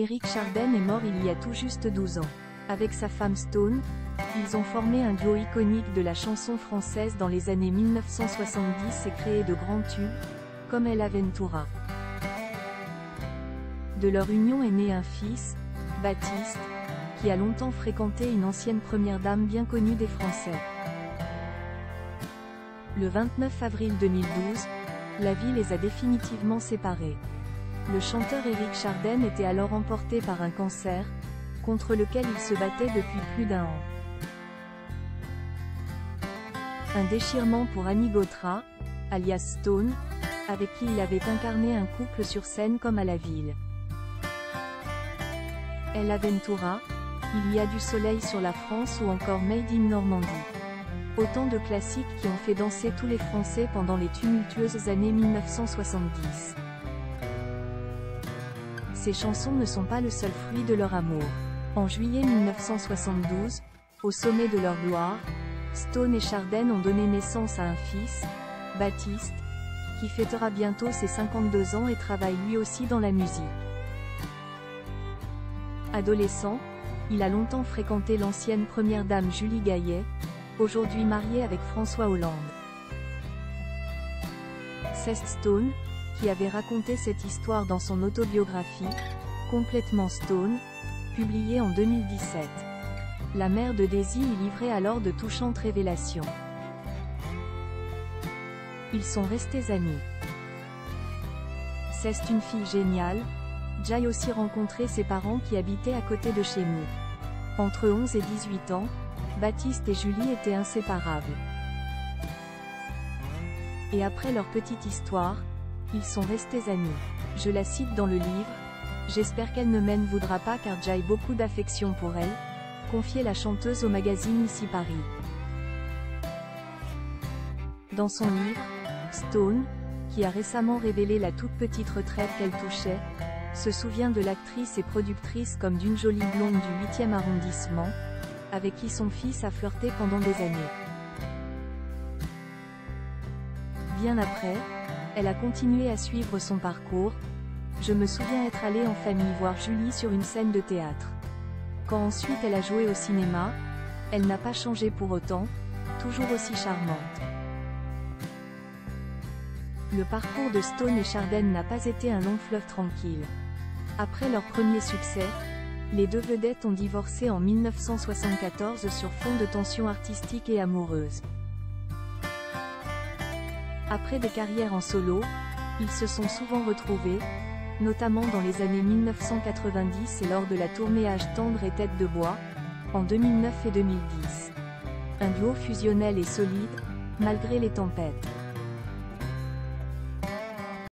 Eric Chardin est mort il y a tout juste 12 ans. Avec sa femme Stone, ils ont formé un duo iconique de la chanson française dans les années 1970 et créé de grands tubes, comme El Aventura. De leur union est né un fils, Baptiste, qui a longtemps fréquenté une ancienne première dame bien connue des Français. Le 29 avril 2012, la vie les a définitivement séparés. Le chanteur Eric Chardin était alors emporté par un cancer, contre lequel il se battait depuis plus d'1 an. Un déchirement pour Annie Gautra, alias Stone, avec qui il avait incarné un couple sur scène comme à la Ville. El Aventura, Il y a du soleil sur la France ou encore Made in Normandie. Autant de classiques qui ont fait danser tous les Français pendant les tumultueuses années 1970. Ces chansons ne sont pas le seul fruit de leur amour. En juillet 1972, au sommet de leur gloire, Stone et Chardin ont donné naissance à un fils, Baptiste, qui fêtera bientôt ses 52 ans et travaille lui aussi dans la musique. Adolescent, il a longtemps fréquenté l'ancienne première dame Julie Gaillet, aujourd'hui mariée avec François Hollande. C'est Stone, qui avait raconté cette histoire dans son autobiographie, Complètement Stone, publiée en 2017. La mère de Daisy y livrait alors de touchantes révélations. Ils sont restés amis. C'est une fille géniale. J'ai aussi rencontré ses parents qui habitaient à côté de chez nous. Entre 11 et 18 ans, Baptiste et Julie étaient inséparables. Et après leur petite histoire, ils sont restés amis. Je la cite dans le livre. J'espère qu'elle ne m'en voudra pas car j'ai beaucoup d'affection pour elle, confiait la chanteuse au magazine Ici Paris. Dans son livre, Stone, qui a récemment révélé la toute petite retraite qu'elle touchait, se souvient de l'actrice et productrice comme d'une jolie blonde du 8e arrondissement, avec qui son fils a flirté pendant des années. Bien après, elle a continué à suivre son parcours. Je me souviens être allée en famille voir Julie sur une scène de théâtre. Quand ensuite elle a joué au cinéma, elle n'a pas changé pour autant, toujours aussi charmante. Le parcours de Stone et Chardin n'a pas été un long fleuve tranquille. Après leur premier succès, les deux vedettes ont divorcé en 1974 sur fond de tensions artistiques et amoureuses. Après des carrières en solo, ils se sont souvent retrouvés, notamment dans les années 1990 et lors de la tournée Âge tendre et Tête de bois, en 2009 et 2010. Un duo fusionnel et solide, malgré les tempêtes.